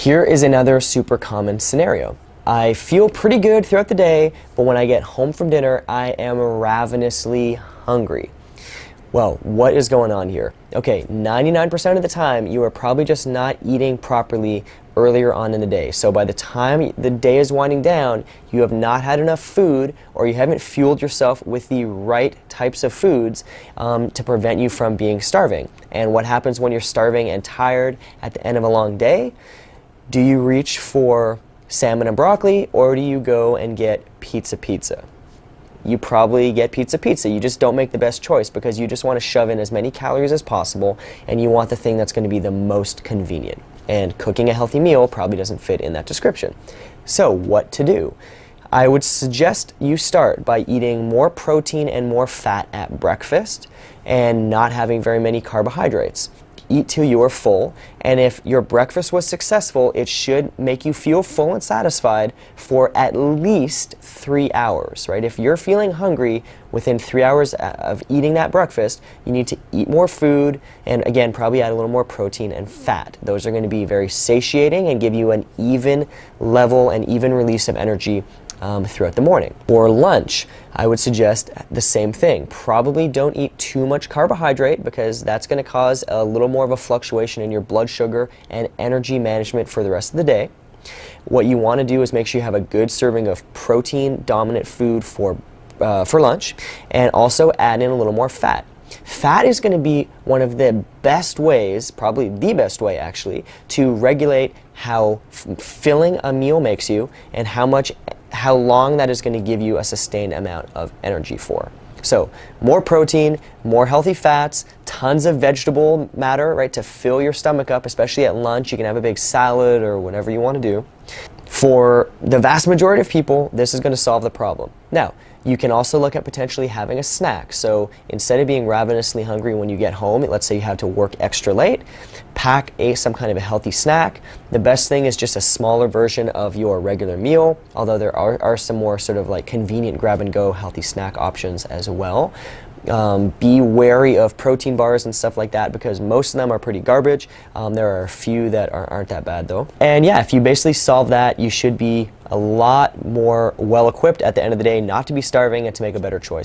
Here is another super common scenario. I feel pretty good throughout the day, but when I get home from dinner, I am ravenously hungry. Well, what is going on here? Okay, 99% of the time, you are probably just not eating properly earlier on in the day. So by the time the day is winding down, you have not had enough food, or you haven't fueled yourself with the right types of foods to prevent you from being starving. And what happens when you're starving and tired at the end of a long day? Do you reach for salmon and broccoli, or do you go and get pizza? You probably get pizza. You just don't make the best choice because you just want to shove in as many calories as possible, and you want the thing that's going to be the most convenient. And cooking a healthy meal probably doesn't fit in that description. So what to do? I would suggest you start by eating more protein and more fat at breakfast and not having very many carbohydrates. Eat till you are full, and if your breakfast was successful, it should make you feel full and satisfied for at least 3 hours, right? If you're feeling hungry within 3 hours of eating that breakfast, you need to eat more food and, again, probably add a little more protein and fat. Those are going to be very satiating and give you an even level and even release of energy throughout the morning. For lunch, I would suggest the same thing. Probably don't eat too much carbohydrate because that's going to cause a little more of a fluctuation in your blood sugar and energy management for the rest of the day. What you want to do is make sure you have a good serving of protein-dominant food for lunch, and also add in a little more fat. Fat is going to be one of the best ways, probably the best way actually, to regulate how filling a meal makes you and how long that is going to give you a sustained amount of energy for. So more protein, more healthy fats, tons of vegetable matter, right, to fill your stomach up, especially at lunch. You can have a big salad or whatever you want to do. For the vast majority of people, this is going to solve the problem. Now, you can also look at potentially having a snack. So instead of being ravenously hungry when you get home, let's say you have to work extra late, pack some kind of a healthy snack. The best thing is just a smaller version of your regular meal, although there are some more sort of like convenient grab-and-go healthy snack options as well. Be wary of protein bars and stuff like that because most of them are pretty garbage. There are a few that aren't that bad though. And yeah, if you basically solve that, you should be a lot more well-equipped at the end of the day not to be starving and to make a better choice.